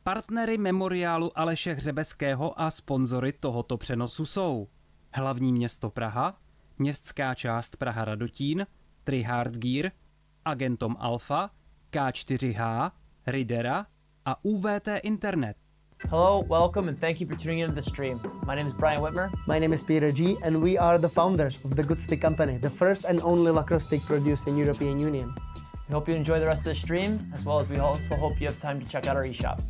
Partnery memoriálu Aleše Hřebeského a sponzory tohoto přenosu jsou hlavní město Praha, městská část Praha Radotín, Tryhard Gear, Agentom Alpha, K4H, Ridera a UVT Internet. Hello, welcome, and thank you for tuning into the stream. My name is Brian Whitmer. My name is Peter G, and we are the founders of the Good Stick Company, the first and only lacrosse stick produced in European Union. We hope you enjoy the rest of the stream, as well as we also hope you have time to check out our eShop.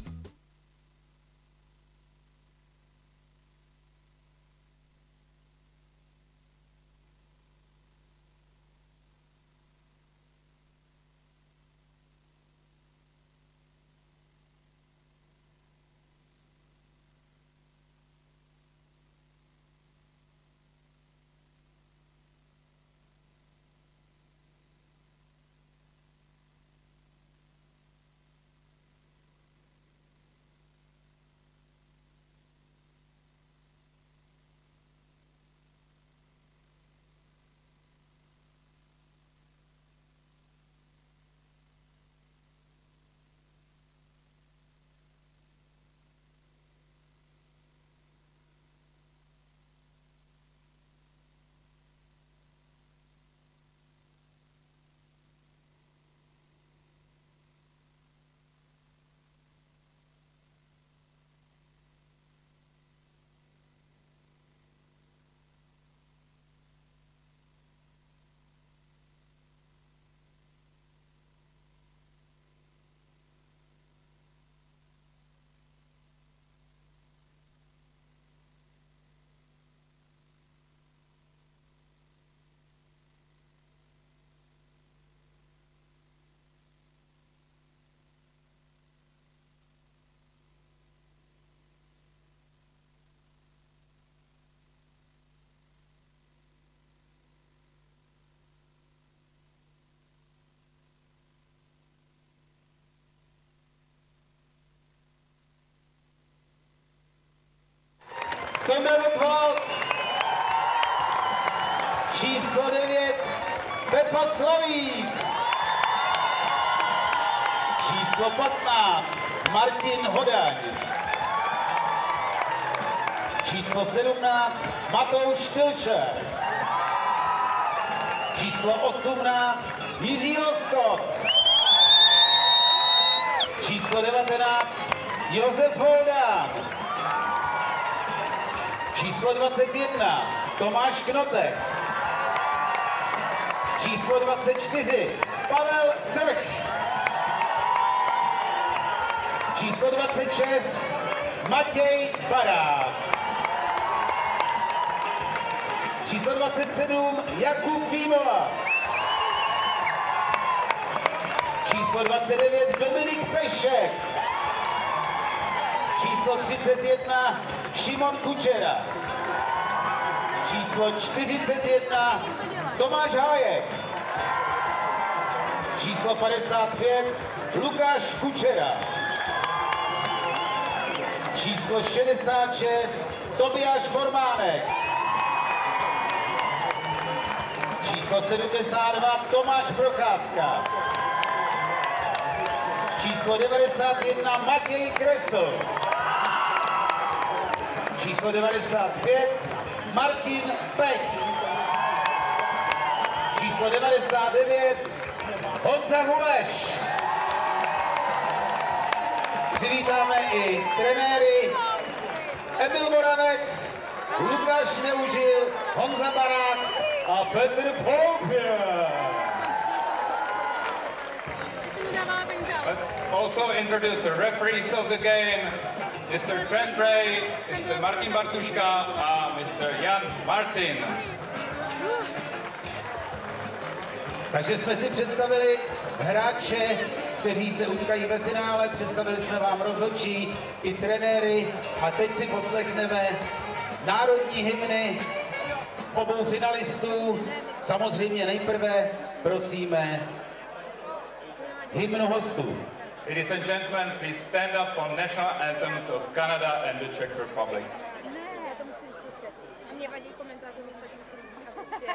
Kemerutwald, číslo 9, Pepa Slavík, číslo 15, Martin Hodaň, číslo 17, Matouš Tilčer, číslo 18, Jiří Loskot, číslo 19, Josef Holdán, číslo 21, Tomáš Knotek. Číslo 24, Pavel Srch. Číslo 26, Matěj Barák. Číslo 27, Jakub Výmola. Číslo 29, Dominik Pešek. Číslo 31, Šimon Kučera. Číslo 41, Tomáš Hájek. Číslo 55, Lukáš Kučera. Číslo 66, Tobiáš Formánek. Číslo 72, Tomáš Procházka. Číslo 91, Matěj Kresl. Číslo 95, Martin Pech. Číslo 99, Honza Huleš. Přivítáme i trenéry Emil Moravec, Lukáš Neužil, Honza Barák a Petr Poupě. Let's also introduce the referees of the game, Mr. Trent Bray, Mr. Martin Bartuška a Mr. Jan Martin. Takže jsme si představili hráče, kteří se utkají ve finále, představili jsme vám rozhodčí i trenéry a teď si poslechneme národní hymny obou finalistů. Samozřejmě nejprve prosíme hymnu hostů. Ladies and gentlemen, please stand up for national anthems of Canada and the Czech Republic. Ne, to musím slyšet. A mě vadí komentáře ostatních lidí a prostě...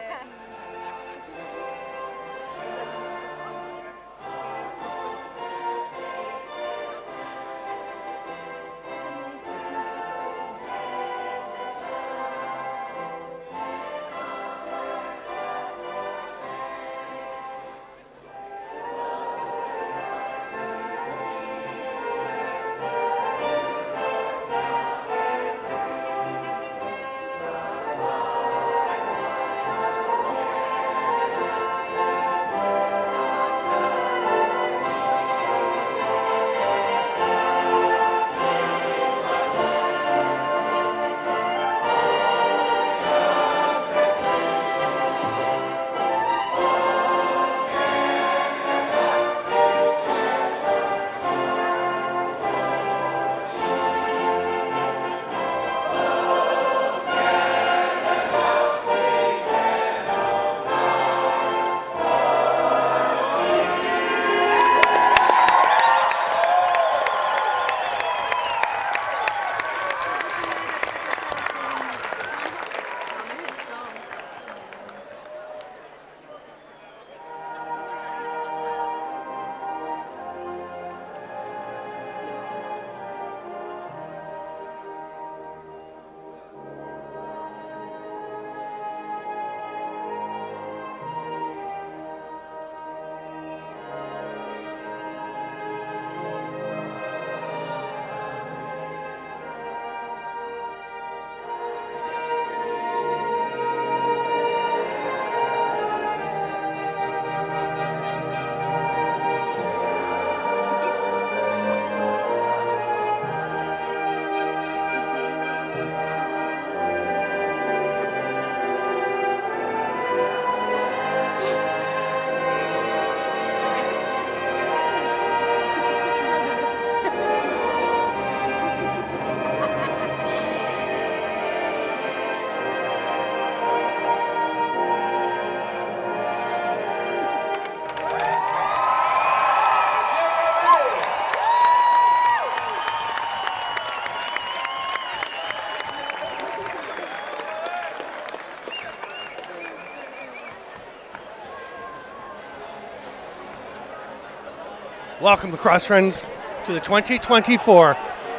Welcome, lacrosse friends, to the 2024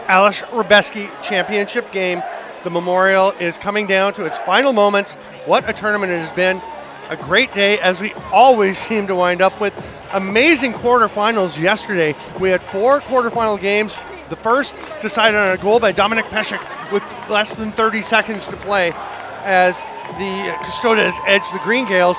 Alish Rebeski Championship game. The Memorial is coming down to its final moments. What a tournament it has been. A great day, as we always seem to wind up with. Amazing quarterfinals yesterday. We had 4 quarterfinal games. The first decided on a goal by Dominik Peszek with less than 30 seconds to play as the Custodes edged the Green Gaels.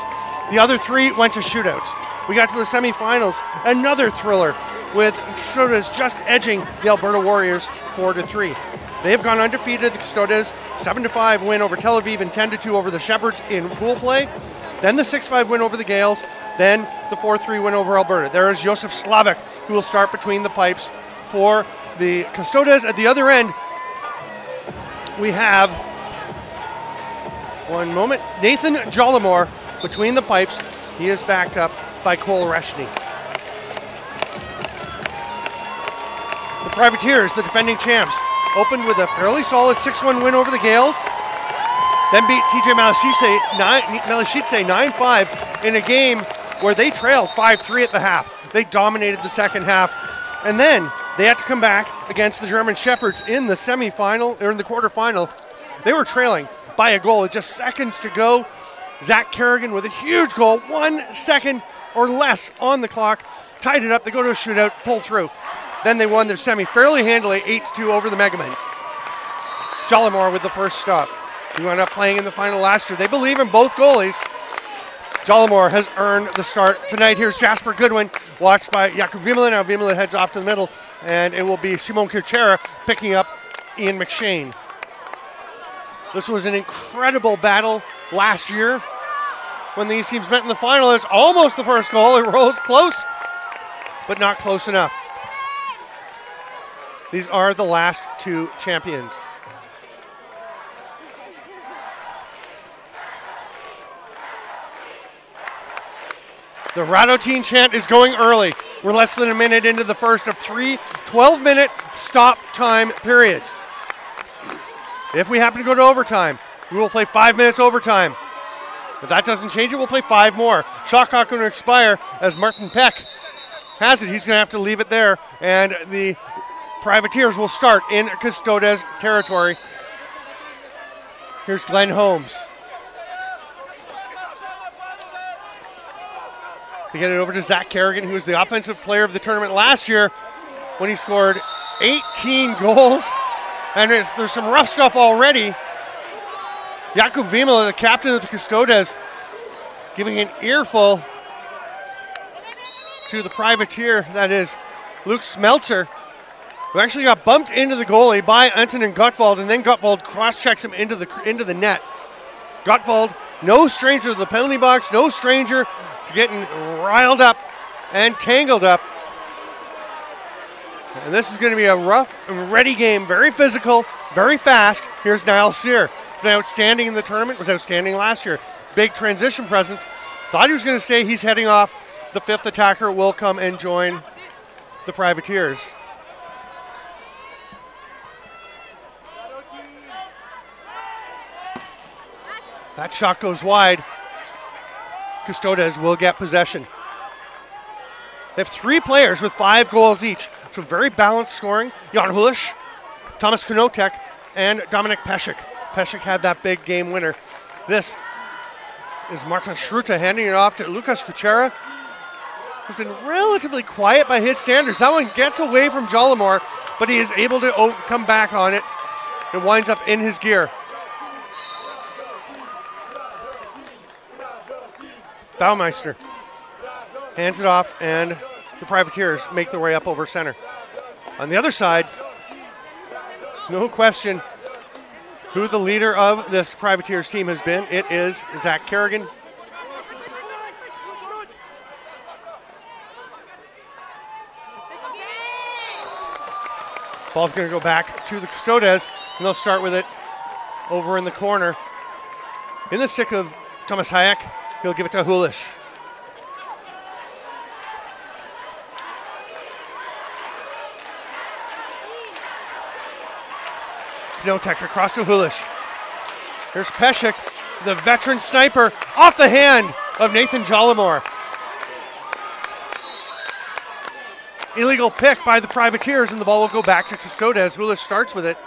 The other 3 went to shootouts. We got to the semifinals, another thriller with Custodes just edging the Alberta Warriors 4-3. They have gone undefeated. The Custodes 7-5 win over Tel Aviv and 10-2 over the Shepherds in pool play. Then the 6-5 win over the Gaels. Then the 4-3 win over Alberta. There is Josef Slavik, who will start between the pipes for the Custodes. At the other end, we have, one moment, Nathan Jollimore between the pipes. He is backed up by Cole Reshny. The Privateers, the defending champs, opened with a fairly solid 6-1 win over the Gaels, then beat TJ Malachitse 9-5 in a game where they trailed 5-3 at the half. They dominated the second half, and then they had to come back against the German Shepherds in the semifinal, or in the quarterfinal. They were trailing by a goal with just seconds to go. Zach Kerrigan with a huge goal, 1 second or less on the clock, tied it up. They go to a shootout, pull through. Then they won their semi fairly handily, 8-2 over the Megamen. Jollimore with the first stop. He wound up playing in the final last year. They believe in both goalies. Jollimore has earned the start tonight. Here's Jasper Goodwin, watched by Jakub Vimala. Now Vimala heads off to the middle, and it will be Simon Kirchera picking up Ian McShane. This was an incredible battle last year when these teams met in the final. It's almost the first goal. It rolls close, but not close enough. These are the last 2 champions. The Radotin chant is going early. We're less than a minute into the first of 3 12-minute stop time periods. If we happen to go to overtime, we will play 5 minutes overtime. If that doesn't change it, we'll play 5 more. Shot clock going to expire as Martin Peck has it. He's going to have to leave it there, and the Privateers will start in Custodes territory. Here's Glenn Holmes. They get it over to Zach Kerrigan, who was the offensive player of the tournament last year when he scored 18 goals. And there's some rough stuff already. Jakub Vimala, the captain of the Custodes, giving an earful to the Privateer, that is Luke Smeltzer, who actually got bumped into the goalie by Antonin Gottwald, and then Gottwald cross-checks him into the net. Gottwald, no stranger to the penalty box, no stranger to getting riled up and tangled up. And this is going to be a rough and ready game, very physical, very fast. Here's Niall Sear. Been outstanding in the tournament, was outstanding last year. Big transition presence. Thought he was going to stay. He's heading off. The 5th attacker will come and join the Privateers. That shot goes wide. Custodes will get possession. They have 3 players with 5 goals each. So very balanced scoring. Jan Hulish, Thomas Konotek, and Dominik Peszek. Peszek had that big game winner. This is Martin Schruta handing it off to Lukas Kuchera, who's been relatively quiet by his standards. That one gets away from Jollimore, but he is able to come back on it and winds up in his gear. Baumeister hands it off, and the Privateers make their way up over center. On the other side, no question who the leader of this Privateers team has been. It is Zach Kerrigan. Ball's going to go back to the Custodes, and they'll start with it over in the corner. In the stick of Thomas Hayek, he'll give it to Hulish. Knotek across to Hulish. Here's Peszek, the veteran sniper, off the hand of Nathan Jollimore. illegal pick by the Privateers, and the ball will go back to Custodes. Hulish starts with it.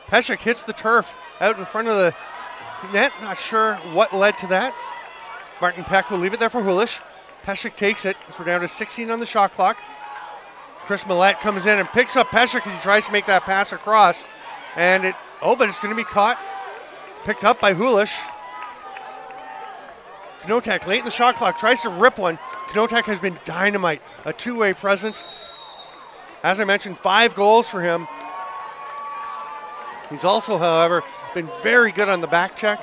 Peshek hits the turf out in front of the net. Not sure what led to that. Martin Peck will leave it there for Hulish. Peshek takes it. So we're down to 16 on the shot clock. Chris Millette comes in and picks up Peshek as he tries to make that pass across. And but it's going to be caught. Picked up by Hulish. Knotek late in the shot clock tries to rip one. Knotek has been dynamite. A two-way presence. As I mentioned, 5 goals for him. He's also, however, been very good on the back check.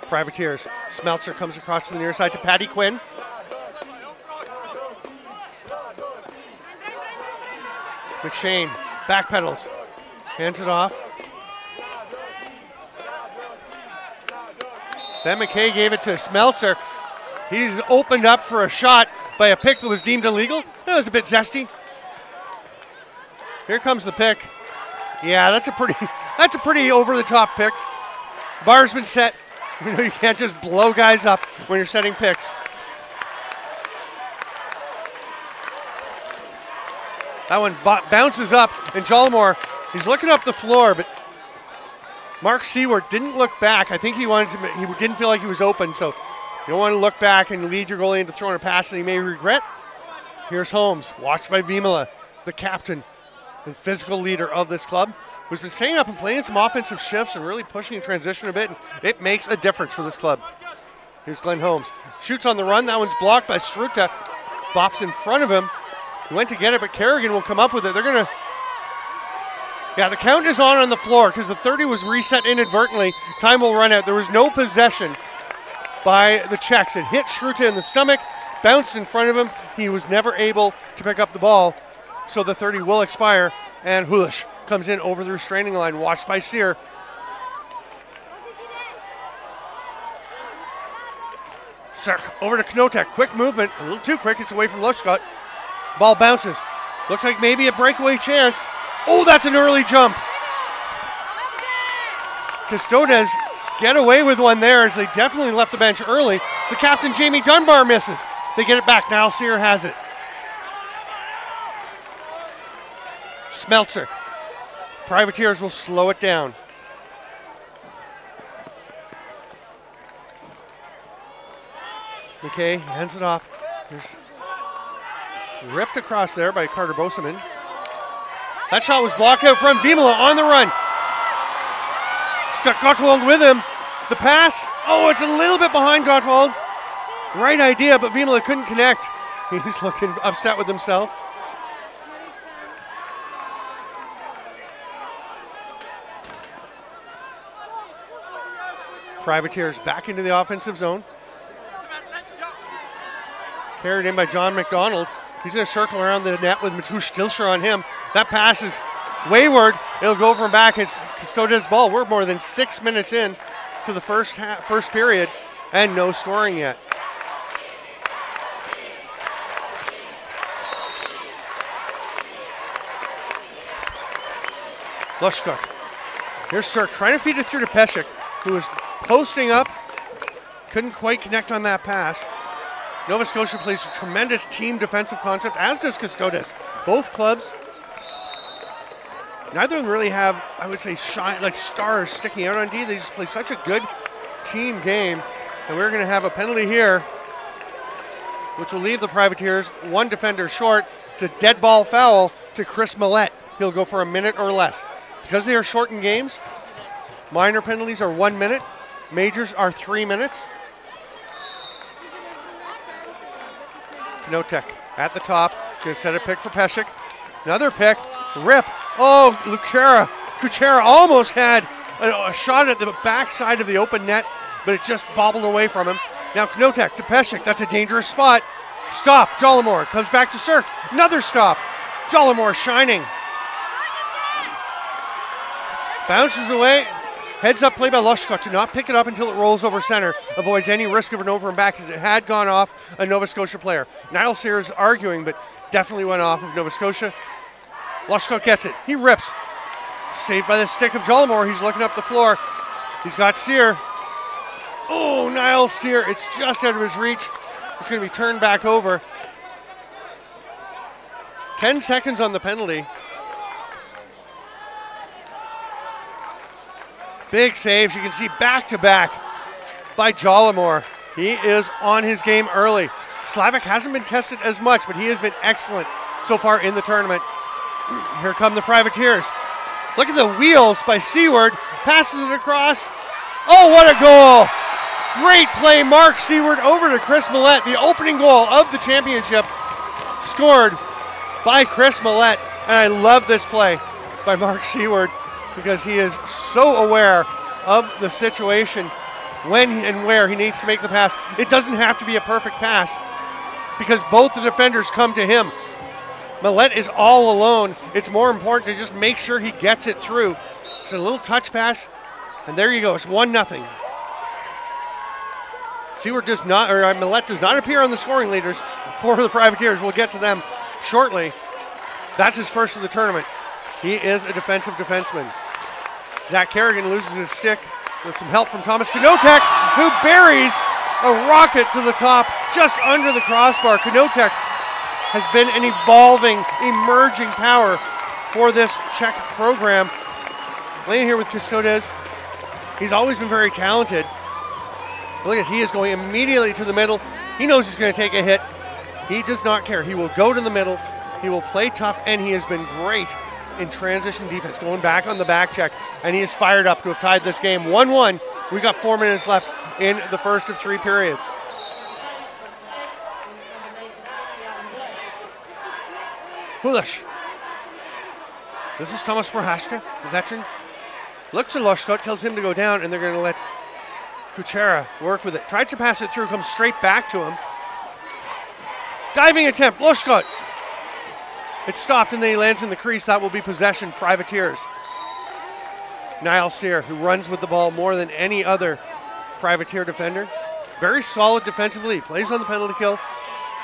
Privateers. Smeltzer comes across to the near side to Patty Quinn. McShane backpedals. Hands it off. Ben McKay gave it to Smeltzer. He's opened up for a shot by a pick that was deemed illegal. That was a bit zesty. Here comes the pick. Yeah, that's a pretty over-the-top pick. Bar's been set. You know, you can't just blow guys up when you're setting picks. That one bounces up, and Jollimore, he's looking up the floor, but Mark Seward didn't look back. I think he didn't feel like he was open, so you don't want to look back and lead your goalie into throwing a pass that he may regret. Here's Holmes, watched by Vimala, the captain and physical leader of this club, who's been staying up and playing some offensive shifts and really pushing in transition a bit, and it makes a difference for this club. Here's Glenn Holmes. Shoots on the run. That one's blocked by Struta. Bops in front of him. He went to get it, but Kerrigan will come up with it. They're going to... Yeah, the count is on the floor because the 30 was reset inadvertently. Time will run out. There was no possession by the Czechs. It hit Struta in the stomach, bounced in front of him. He was never able to pick up the ball. So the 30 will expire, and Hulish comes in over the restraining line, watched by Sear. Sirk over to Knotek. Quick movement, a little too quick. It's away from Lushcott. Ball bounces. Looks like maybe a breakaway chance. Oh, that's an early jump. Custodes get away with one there as they definitely left the bench early. The captain, Jamie Dunbar, misses. They get it back. Now Sear has it. Smeltzer. Privateers will slow it down. McKay hands it off. Here's ripped across there by Carter Boseman. That shot was blocked out from Vimala on the run. He's got Gottwald with him. The pass. Oh, it's a little bit behind Gottwald. Right idea, but Vimala couldn't connect. He's looking upset with himself. Privateers back into the offensive zone. Carried in by John McDonald. He's going to circle around the net with Mateusz Stilscher on him. That pass is wayward. It'll go from back. It's Custodes' ball. We're more than 6 minutes in to the first period, and no scoring yet. Lushcott. Here's Sirk trying to feed it through to Peshek, who was posting up. Couldn't quite connect on that pass. Nova Scotia plays a tremendous team defensive concept, as does Custodes. Both clubs, neither of them really have, I would say, stars sticking out on D. They just play such a good team game. And we're going to have a penalty here, which will leave the Privateers one defender short. It's a dead ball foul to Chris Millette. He'll go for a minute or less. Because they are shortened games, minor penalties are 1 minute, majors are 3 minutes. Knotek at the top, going to set a pick for Peshek. Another pick, rip. Oh, Kuchera almost had a shot at the backside of the open net, but it just bobbled away from him. Now Knotek to Peshek, that's a dangerous spot. Stop, Jollimore comes back to Sirk. Another stop, Jollimore shining. Bounces away. Heads up play by Lushcott to not pick it up until it rolls over center. Avoids any risk of an over and back as it had gone off a Nova Scotia player. Niall Sear is arguing, but definitely went off of Nova Scotia. Lushcott gets it. He rips. Saved by the stick of Jollimore. He's looking up the floor. He's got Sear. Oh, Niall Sear, it's just out of his reach. It's going to be turned back over. 10 seconds on the penalty. Big saves, you can see back-to-back by Jollimore. He is on his game early. Slavic hasn't been tested as much, but he has been excellent so far in the tournament. Here come the Privateers. Look at the wheels by Seward. Passes it across. Oh, what a goal! Great play, Mark Seward over to Chris Millette. The opening goal of the championship scored by Chris Millette. And I love this play by Mark Seward because he is so aware of the situation when and where he needs to make the pass. It doesn't have to be a perfect pass because both the defenders come to him. Millette is all alone. It's more important to just make sure he gets it through. It's a little touch pass, and there you go. It's 1-0. Seward does not, or Millette does not appear on the scoring leaders for the Privateers. We'll get to them shortly. That's his first of the tournament. He is a defensive defenseman. Zach Kerrigan loses his stick with some help from Thomas Knotek, who buries a rocket to the top just under the crossbar. Knotek has been an evolving, emerging power for this Czech program. Playing here with Custodes, he's always been very talented. Look at, he is going immediately to the middle. He knows he's going to take a hit. He does not care. He will go to the middle. He will play tough, and he has been great in transition defense, going back on the back check, and he is fired up to have tied this game 1-1. We got 4 minutes left in the first of 3 periods. Hulish. This is Thomas Prohaska, the veteran. Looks at Loshkot, tells him to go down, and they're going to let Kuchera work with it. Tried to pass it through, comes straight back to him. Diving attempt, Loshkot. It stopped, and then he lands in the crease. That will be possession, Privateers. Niall Sear, who runs with the ball more than any other Privateer defender. Very solid defensively, plays on the penalty kill,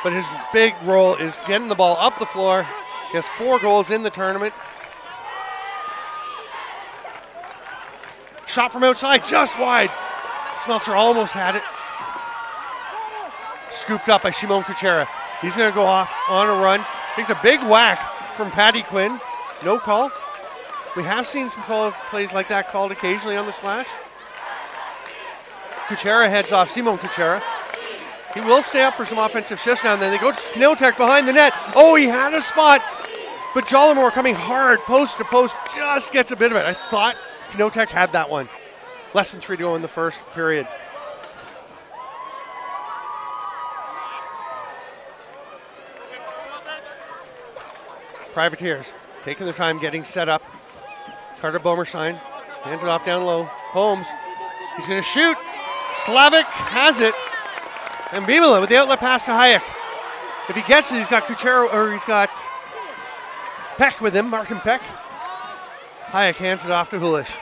but his big role is getting the ball up the floor. He has 4 goals in the tournament. Shot from outside, just wide. Smeltzer almost had it. Scooped up by Shimon Kuchera. He's going to go off on a run. Takes a big whack from Paddy Quinn. No call. We have seen some plays like that called occasionally on the slash. Kuchera heads off, Simon Kuchera. He will stay up for some offensive shifts now and then. They go to Knotek behind the net. Oh, he had a spot, but Jollimore coming hard, post to post, just gets a bit of it. I thought Knotek had that one. Less than 3 to go in the first period. Privateers taking their time getting set up. Carter Bomerstein hands it off down low. Holmes, he's going to shoot. Slavic has it. And Bimala with the outlet pass to Hayek. If he gets it, he's got Kuchera, or he's got Peck with him, Martin Peck. Hayek hands it off to Hulish.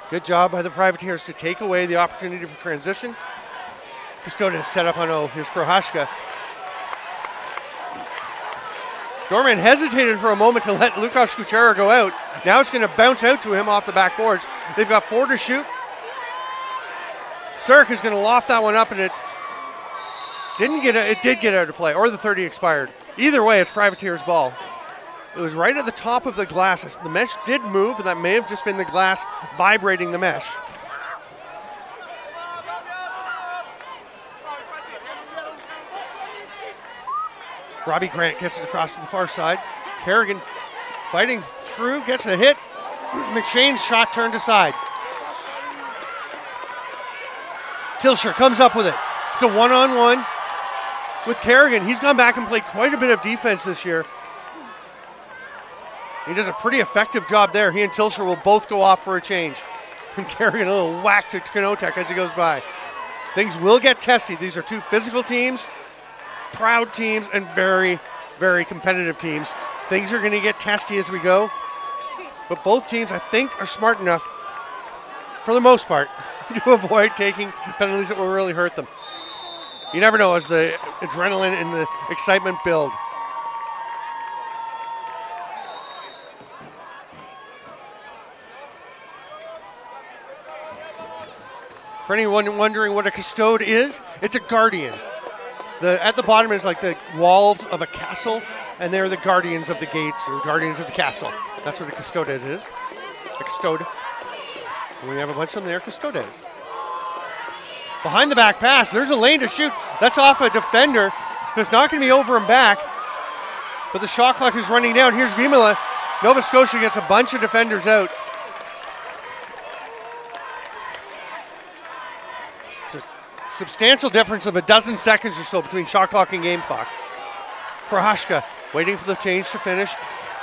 Good job by the Privateers to take away the opportunity for transition. Custodes set up on O. Here's Prohaska. Dorman hesitated for a moment to let Lukasz Kuchera go out. Now it's going to bounce out to him off the backboards. They've got 4 to shoot. Cirk is going to loft that one up, and it did get out of play, or the 30 expired. Either way, it's Privateer's ball. It was right at the top of the glass. The mesh did move, but that may have just been the glass vibrating the mesh. Robbie Grant gets it across to the far side. Kerrigan fighting through, gets a hit. McShane's shot turned aside. Tilsher comes up with it. It's a 1-on-1 with Kerrigan. He's gone back and played quite a bit of defense this year. He does a pretty effective job there. He and Tilsher will both go off for a change. And Kerrigan a little whack to Knotek as he goes by. Things will get testy. These are 2 physical teams, proud teams, and very, very competitive teams. Things are going to get testy as we go. But both teams, I think, are smart enough, for the most part, to avoid taking penalties that will really hurt them. You never know as the adrenaline and the excitement build. For anyone wondering what a custode is, it's a guardian. At the bottom is like the walls of a castle, and they're the guardians of the gates or guardians of the castle. That's what a custodes is. A custode. We have a bunch of them there, custodes. Behind the back pass, there's a lane to shoot. That's off a defender. It's not going to be over and back, but the shot clock is running down. Here's Vimala. Nova Scotia gets a bunch of defenders out. It's a substantial difference of a dozen seconds or so between shot clock and game clock. Prohashka waiting for the change to finish.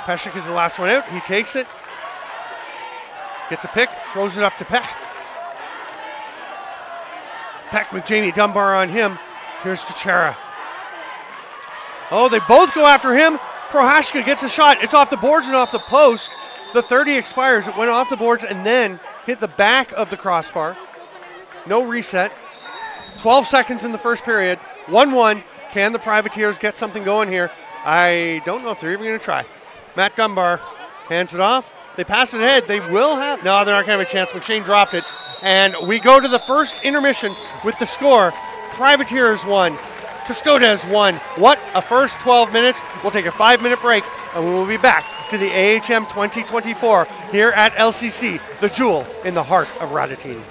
Peshek is the last one out. He takes it. Gets a pick, throws it up to Peck. Peck with Jamie Dunbar on him. Here's Kuchera. Oh, they both go after him. Prohashka gets a shot. It's off the boards and off the post. The 30 expires. It went off the boards and then hit the back of the crossbar. No reset. 12 seconds in the first period. 1-1. Can the Privateers get something going here? I don't know if they're even going to try. Matt Dunbar hands it off. They pass it ahead. They will have. No, they're not going to have a chance. McShane dropped it. And we go to the first intermission with the score. Privateers 1. Custodes 1. What a first 12 minutes. We'll take a 5-minute break and we will be back to the AHM 2024 here at LCC, the jewel in the heart of Radatini.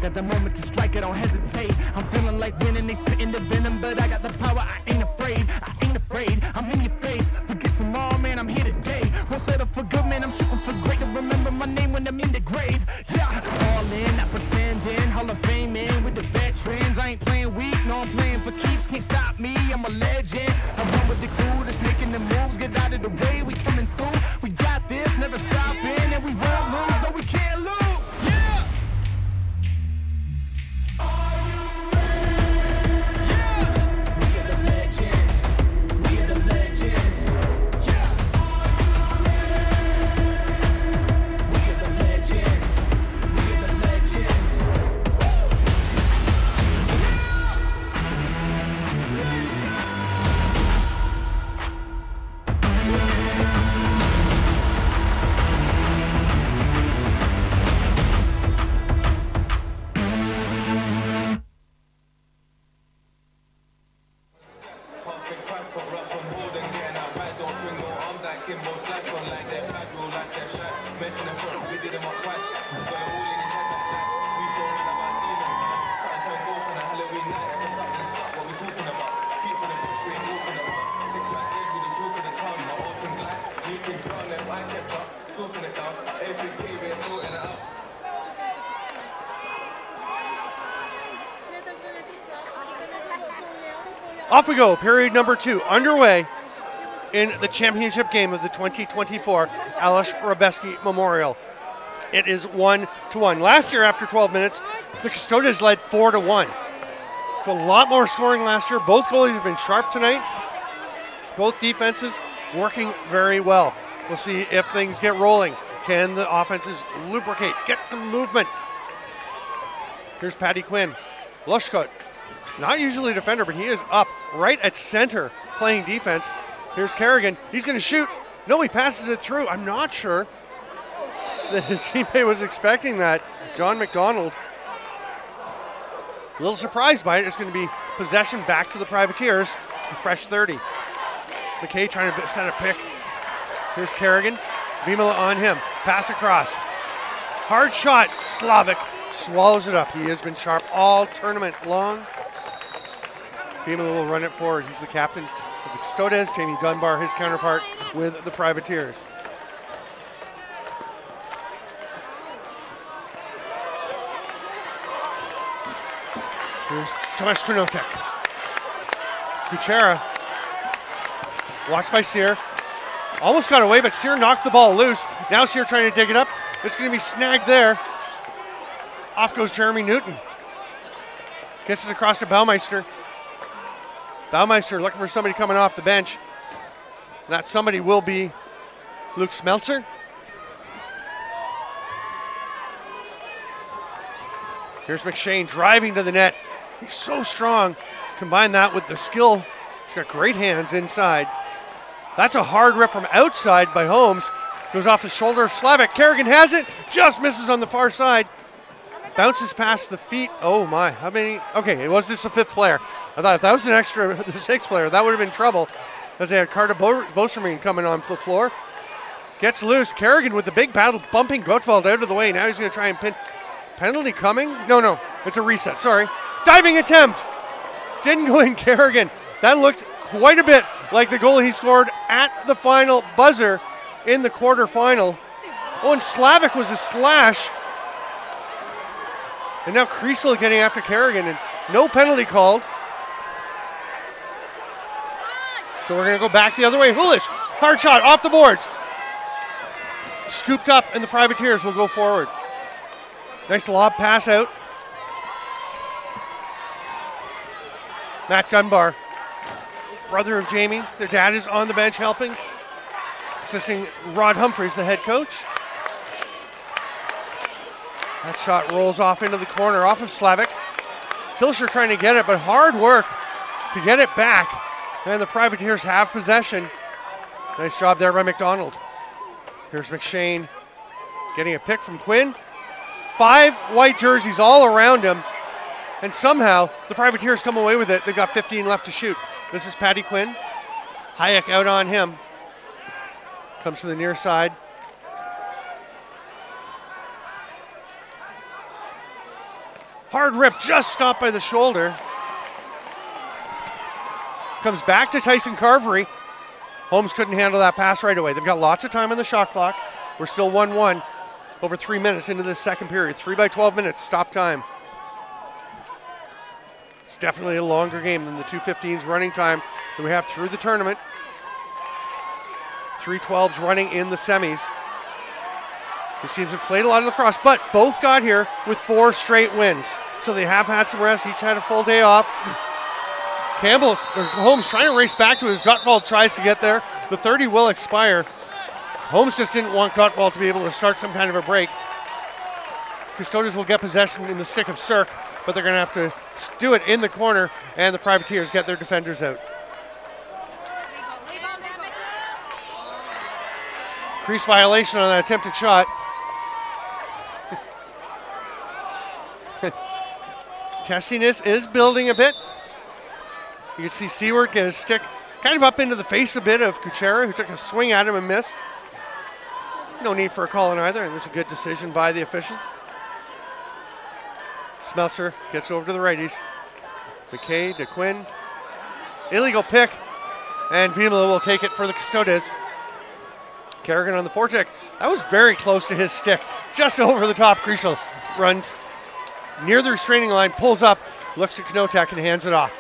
Got the moment to strike, I don't hesitate. I'm feeling like winning, they spitting the venom, but I got the power, I ain't afraid. I ain't afraid, I'm in your face. Forget tomorrow, man, I'm here today. Won't settle for good, man, I'm shooting for great. To remember my name when I'm in the grave. Yeah, all in, not pretending. Hall of Fame in with the veterans. I ain't playing weak, no, I'm playing for keeps. Can't stop me, I'm a legend. I run with the crew that's making the moves. Get out of the way, we coming through. We got this, never stopping, and we won't lose. No, we can't lose. We are the Off we go, period number 2, underway in the championship game of the 2024 Ales Hrebeski Memorial. It is 1-1. Last year, after 12 minutes, the Custodes led 4-1. So a lot more scoring last year. Both goalies have been sharp tonight. Both defenses working very well. We'll see if things get rolling. Can the offenses lubricate, get some movement? Here's Paddy Quinn. Lushkot, not usually a defender, but he is up right at center playing defense. Here's Kerrigan. He's going to shoot. No, he passes it through. I'm not sure that his teammate was expecting that. John McDonald, a little surprised by it. It's going to be possession back to the Privateers. A fresh 30. McKay trying to set a pick. Here's Kerrigan. Vimala on him. Pass across. Hard shot. Slavik swallows it up. He has been sharp all tournament long. Vimala will run it forward. He's the captain of the Custodes. Jamie Dunbar, his counterpart with the Privateers. Here's Tomasz Krnotek. Kuchera. Watched by Sear. Almost got away, but Sear knocked the ball loose. Now Sear trying to dig it up. It's going to be snagged there. Off goes Jeremy Newton. Gets it across to Baumeister. Baumeister looking for somebody coming off the bench. That somebody will be Luke Smeltzer. Here's McShane driving to the net. He's so strong. Combine that with the skill. He's got great hands inside. That's a hard rip from outside by Holmes. Goes off the shoulder of Slavik. Kerrigan has it. Just misses on the far side. Bounces past the feet. Oh my, how many? Okay, it was just the 5th player. I thought if that was an extra, the 6th player, that would have been trouble. As they had Carter Bosermine coming on the floor. Gets loose. Kerrigan with the big battle, bumping Gottwald out of the way. Now he's going to try and pin. Penalty coming? No, it's a reset, sorry. Diving attempt. Didn't go in Kerrigan. That looked quite a bit like the goal he scored at the final buzzer in the quarterfinal. Oh, and Slavik was a slash. And now Kriesel getting after Kerrigan, and no penalty called. So we're going to go back the other way. Hulish, hard shot off the boards. Scooped up, and the Privateers will go forward. Nice lob pass out. Matt Dunbar, brother of Jamie. Their dad is on the bench helping, assisting Rod Humphreys, the head coach. That shot rolls off into the corner, off of Slavik. Tilsher trying to get it, but hard work to get it back. And the Privateers have possession. Nice job there by McDonald. Here's McShane getting a pick from Quinn. 5 white jerseys all around him. And somehow the Privateers come away with it. They've got 15 left to shoot. This is Paddy Quinn. Hayek out on him. Comes to the near side. Hard rip, just stopped by the shoulder. Comes back to Tyson Carvery. Holmes couldn't handle that pass right away. They've got lots of time on the shot clock. We're still 1-1 over 3 minutes into this second period. 3 by 12 minutes, stop time. It's definitely a longer game than the 2:15's running time that we have through the tournament. 3:12's running in the semis. These teams have played a lot of lacrosse, but both got here with 4 straight wins. So they have had some rest, each had a full day off. Holmes trying to race back to his Gottwald tries to get there. The 30 will expire. Holmes just didn't want Gottwald to be able to start some kind of a break. Custodes will get possession in the stick of Cirque, but they're going to have to do it in the corner, and the Privateers get their defenders out. Crease violation on that attempted shot. Testiness is building a bit. You can see Seward get his stick kind of up into the face a bit of Kuchera, who took a swing at him and missed. No need for a call on either, and this is a good decision by the officials. Smeltzer gets over to the righties. McKay to Quinn. Illegal pick, and Vimala will take it for the Custodes. Kerrigan on the forecheck. That was very close to his stick. Just over the top. Grishel runs near the restraining line, pulls up, looks to Knotek and hands it off.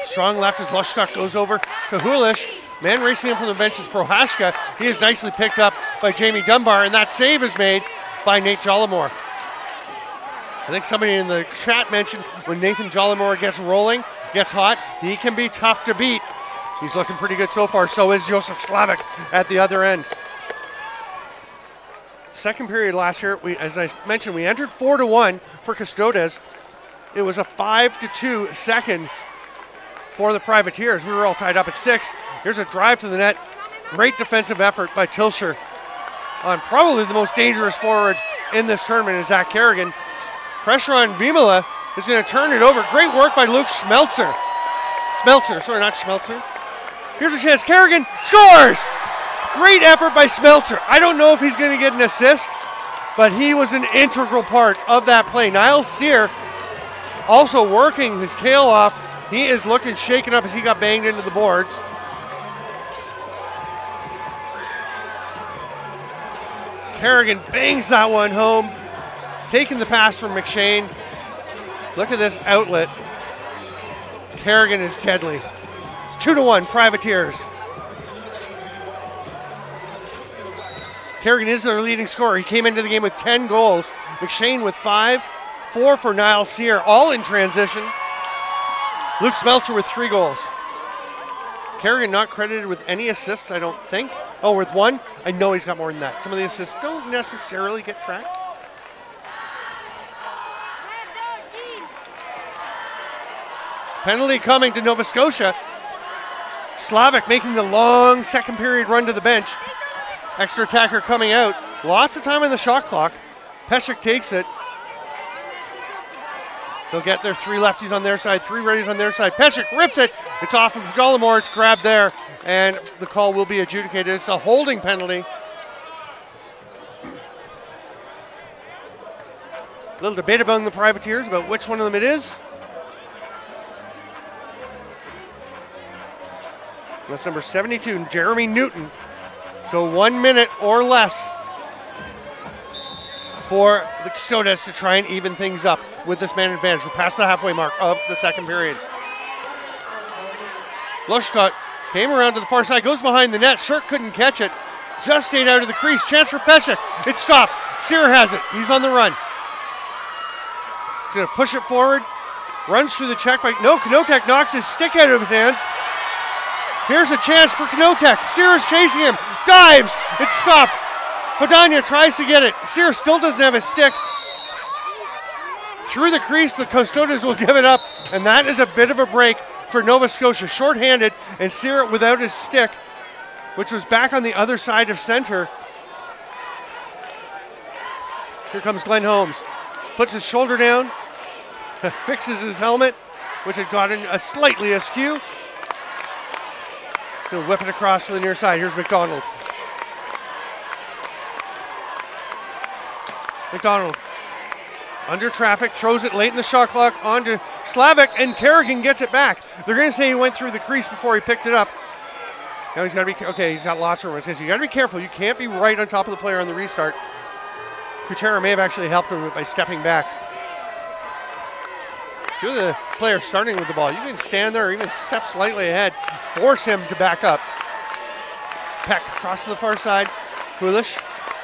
Strong left as Lushkuk goes over to Hulish. Man racing in from the bench is Prohashka. He is nicely picked up by Jamie Dunbar, and that save is made by Nate Jollimore. I think somebody in the chat mentioned when Nathan Jollimore gets rolling, gets hot, he can be tough to beat. He's looking pretty good so far. So is Josef Slavik at the other end. Second period last year, as I mentioned, we entered 4-1 for Custodes. It was a 5-2 second for the Privateers. We were all tied up at 6. Here's a drive to the net. Great defensive effort by Tilsher on probably the most dangerous forward in this tournament is Zach Kerrigan. Pressure on Vimala is going to turn it over. Great work by Luke Schmelzer. Sorry, not Schmelzer. Here's a chance. Kerrigan scores! Great effort by Schmelzer. I don't know if he's going to get an assist, but he was an integral part of that play. Niall Sear also working his tail off. He is looking shaken up as he got banged into the boards. Kerrigan bangs that one home, taking the pass from McShane. Look at this outlet. Kerrigan is deadly. It's 2-1 Privateers. Kerrigan is their leading scorer. He came into the game with 10 goals. McShane with 5, 4 for Niall Sear, all in transition. Luke Smeltzer with 3 goals. Kerrigan not credited with any assists, I don't think. Oh, with 1? I know he's got more than that. Some of the assists don't necessarily get tracked. Penalty coming to Nova Scotia. Slavik making the long second period run to the bench. Extra attacker coming out. Lots of time on the shot clock. Pesek takes it. They'll get their 3 lefties on their side, 3 righties on their side. Pesek rips it. It's off of Jollimore. It's grabbed there, and the call will be adjudicated. It's a holding penalty. A little debate among the Privateers about which one of them it is. That's number 72, Jeremy Newton. So 1 minute or less for the Custodes to try and even things up with this man advantage. We're past the halfway mark of the second period. Lushkut came around to the far side, goes behind the net. Shirk couldn't catch it. Just stayed out of the crease. Chance for Pesek. It's stopped. Sear has it. He's on the run. He's going to push it forward. Runs through the check by... No, Knotek knocks his stick out of his hands. Here's a chance for Knotek. Sear is chasing him. Dives. It's stopped. Podania tries to get it. Sear still doesn't have his stick. Through the crease, the Custodes will give it up, and that is a bit of a break for Nova Scotia. Short-handed, and Sear without his stick, which was back on the other side of center. Here comes Glenn Holmes. Puts his shoulder down, fixes his helmet, which had gotten slightly askew. He'll whip it across to the near side. Here's McDonald. McDonald under traffic, throws it late in the shot clock onto Slavik, and Kerrigan gets it back. They're going to say he went through the crease before he picked it up. Now he's got to be, okay, he's got lots of room. It says you got to be careful. You can't be right on top of the player on the restart. Kuchera may have actually helped him by stepping back. If you're the player starting with the ball, you can stand there or even step slightly ahead, force him to back up. Peck across to the far side. Hulish,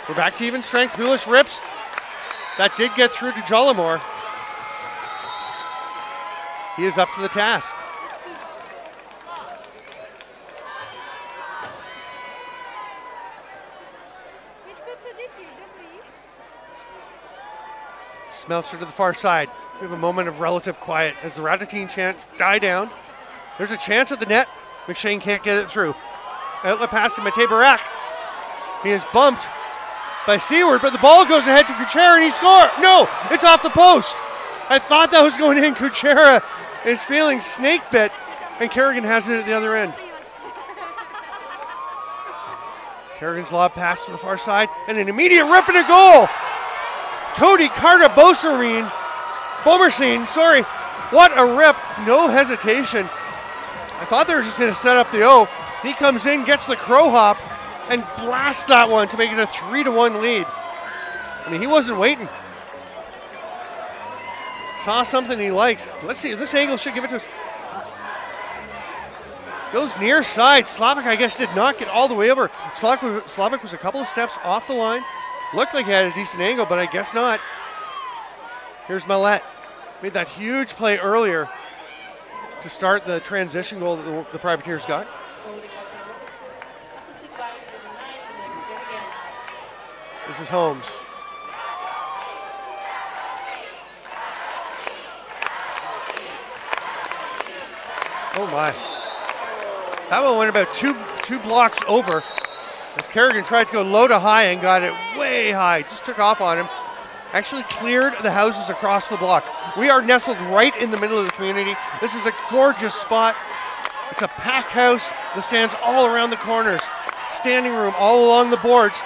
we're back to even strength. Hulish rips. That did get through to Jollimore. He is up to the task. Smeltzer to the far side. We have a moment of relative quiet as the Ratatine chants die down. There's a chance at the net. McShane can't get it through. Outlet pass to Matej Barak. He is bumped by Seward, but the ball goes ahead to Kuchera and he scores. No, it's off the post. I thought that was going in. Kuchera is feeling snake bit, and Kerrigan has it at the other end. Kerrigan's lob pass to the far side, and an immediate rip and a goal. Cody Carter Bomerstein, sorry. What a rip, no hesitation. I thought they were just going to set up the O. He comes in, gets the crow hop, and blasts that one to make it a 3-1 lead. I mean, he wasn't waiting. Saw something he liked. Let's see, this angle should give it to us. Goes near side. Slavik, I guess, did not get all the way over. Slavik was a couple of steps off the line. Looked like he had a decent angle, but I guess not. Here's Millette. Made that huge play earlier to start the transition goal that the Privateers got. This is Holmes. Oh my. That one went about two blocks over as Kerrigan tried to go low to high and got it way high. Just took off on him. Actually cleared the houses across the block. We are nestled right in the middle of the community. This is a gorgeous spot. It's a packed house. The stands all around the corners. Standing room all along the boards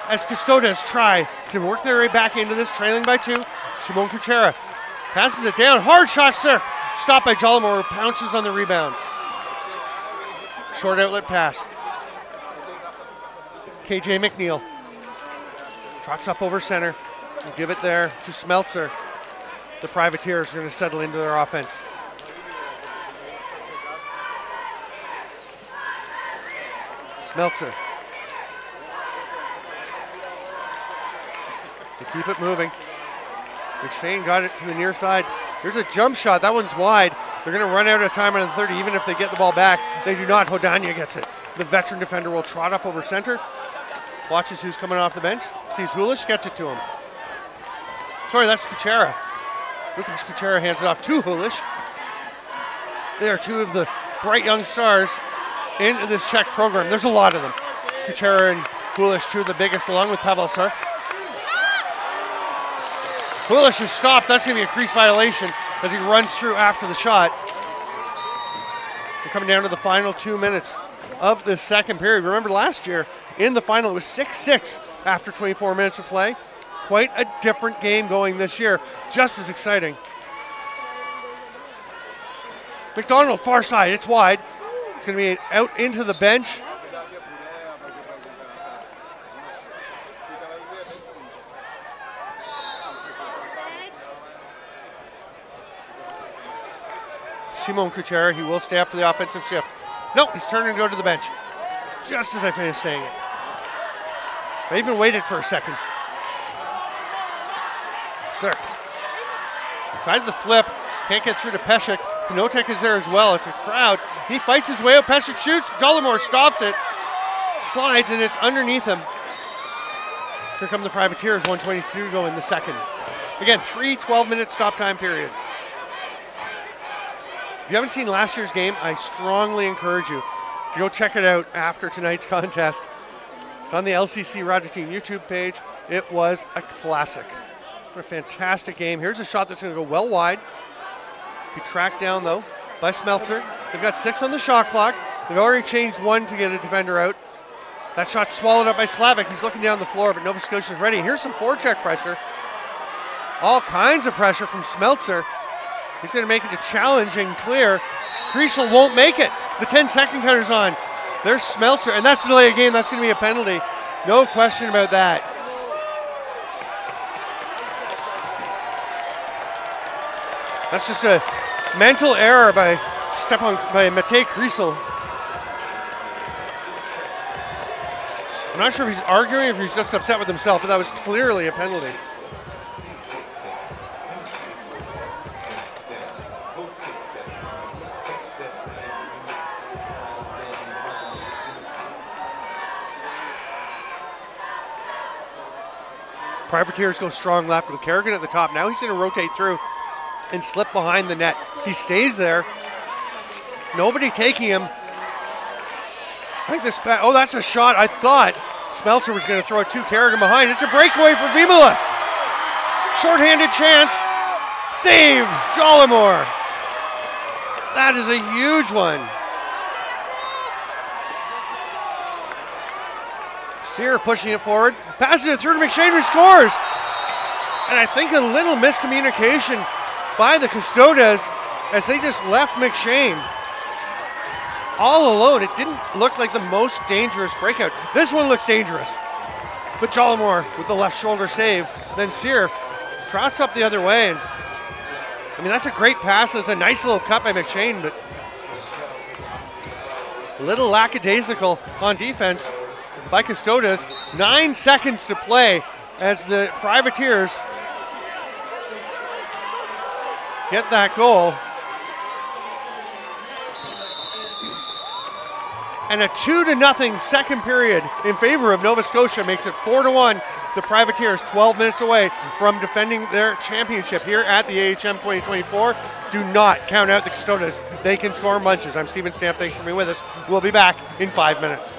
as Custodes try to work their way back into this, trailing by 2. Shimon Kuchera passes it down. Hard shot, sir. Stopped by Jollimore, who pounces on the rebound. Short outlet pass. KJ McNeil trots up over center. We'll give it there to Smeltzer. The Privateers are going to settle into their offense. Smeltzer. They keep it moving. McShane got it to the near side. Here's a jump shot. That one's wide. They're going to run out of time on the 30, even if they get the ball back. They do not. Hodania gets it. The veteran defender will trot up over center. Watches who's coming off the bench. Sees Hulish, gets it to him. Sorry, that's Kuchera. Lukas Kuchera hands it off to Hulish. They are two of the bright young stars in this Czech program. There's a lot of them. Kuchera and Hulish, two of the biggest, along with Pavel Sar. Hulish is stopped. That's going to be a crease violation as he runs through after the shot. We're coming down to the final 2 minutes of the second period. Remember last year in the final it was 6-6 after 24 minutes of play. Quite a different game going this year. Just as exciting. McDonald, far side. It's wide. It's going to be out into the bench. Shimon Kuchera, he will stay up for the offensive shift. Nope, he's turning to go to the bench. Just as I finished saying it. I even waited for a second. Sir. Tried the flip. Can't get through to Pesek. Knotek is there as well. It's a crowd. He fights his way out. Pesek shoots. Jollimore stops it. Slides, and it's underneath him. Here come the Privateers. 1:22 to go in the second. Again, 3 12-minute stop time periods. If you haven't seen last year's game, I strongly encourage you to go check it out after tonight's contest. It's on the LCC Radicine YouTube page. It was a classic. What a fantastic game. Here's a shot that's going to go well wide. Be tracked down, though, by Smeltzer. They've got 6 on the shot clock. They've already changed 1 to get a defender out. That shot swallowed up by Slavik. He's looking down the floor, but Nova Scotia's ready. Here's some forecheck pressure. All kinds of pressure from Smeltzer. He's going to make it a challenge and clear. Kriesel won't make it. The 10-second counter's on. There's Smeltzer, and that's a delay of game. That's going to be a penalty. No question about that. That's just a mental error by Matej Kriesel. I'm not sure if he's arguing or if he's just upset with himself, but that was clearly a penalty. Privateers go strong left with Kerrigan at the top. Now he's going to rotate through and slip behind the net. He stays there. Nobody taking him. I think this, oh, that's a shot. I thought Smeltzer was going to throw it to Kerrigan behind. It's a breakaway for Vimala. Short-handed chance. Save, Jollimore. That is a huge one. Sear pushing it forward, passes it through to McShane, who scores. And I think a little miscommunication by the Custodes as they just left McShane all alone. It didn't look like the most dangerous breakout. This one looks dangerous. But Jollimore with the left shoulder save. Then Sear trots up the other way. And I mean, that's a great pass. It's a nice little cut by McShane, but a little lackadaisical on defense by Custodes. 9 seconds to play as the Privateers get that goal. And a 2-0 second period in favor of Nova Scotia makes it 4-1. The Privateers 12 minutes away from defending their championship here at the AHM 2024. Do not count out the Custodes. They can score in bunches. I'm Stephen Stamp. Thanks for being with us. We'll be back in 5 minutes.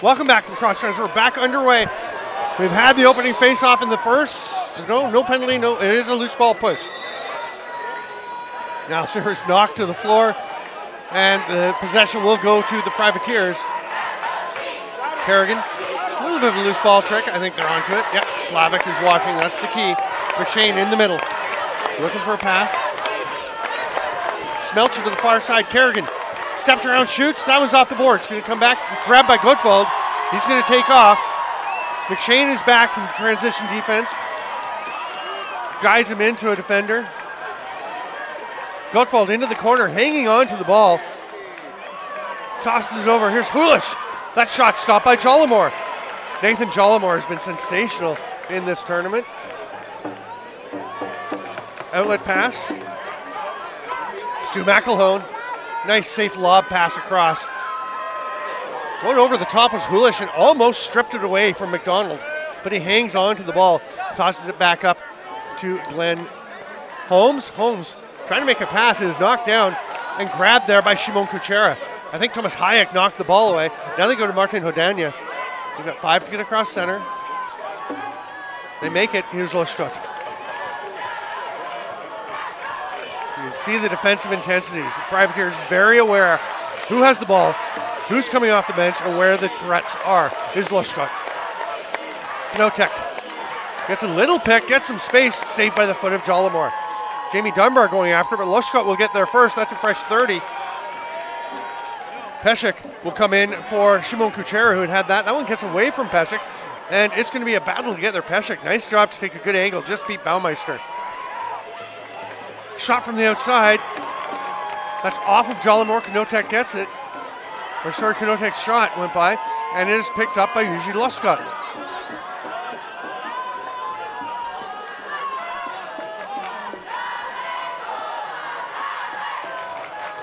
Welcome back to the Cross Trends. We're back underway. We've had the opening face-off in the first. No penalty, no, it is a loose ball push. Now serves knocked to the floor, and the possession will go to the Privateers. Kerrigan, a little bit of a loose ball trick. I think they're onto it. Yep, Slavic is watching, that's the key. McShane in the middle, looking for a pass. Smeltzer to the far side, Kerrigan steps around, shoots, that one's off the board. It's gonna come back, grabbed by Gutfeld. He's gonna take off. McShane is back from transition defense. Guides him into a defender. Gutfeld into the corner, hanging on to the ball. Tosses it over, here's Hulish. That shot stopped by Jollimore. Nathan Jollimore has been sensational in this tournament. Outlet pass. Stu McElhone. Nice safe lob pass across. Going over the top was Hulish and almost stripped it away from McDonald, but he hangs on to the ball, tosses it back up to Glenn Holmes. Holmes trying to make a pass, it is knocked down and grabbed there by Shimon Kuchera. I think Thomas Hayek knocked the ball away. Now they go to Martin Hodania. They've got 5 to get across center. They make it, here's Lushkot. You can see the defensive intensity. Privateers very aware who has the ball, who's coming off the bench, and where the threats are. Here's Lushkot. Knotek gets a little pick, gets some space, saved by the foot of Jollimore. Jamie Dunbar going after, but Lushkot will get there first. That's a fresh 30. Peshek will come in for Shimon Kuchera, who had that. That one gets away from Peshek, and it's going to be a battle to get there. Peshek, nice job to take a good angle, just beat Baumeister. Shot from the outside. That's off of Jollimore. Knotek gets it. Knotek's shot went by, and it is picked up by Yuji Lushkot.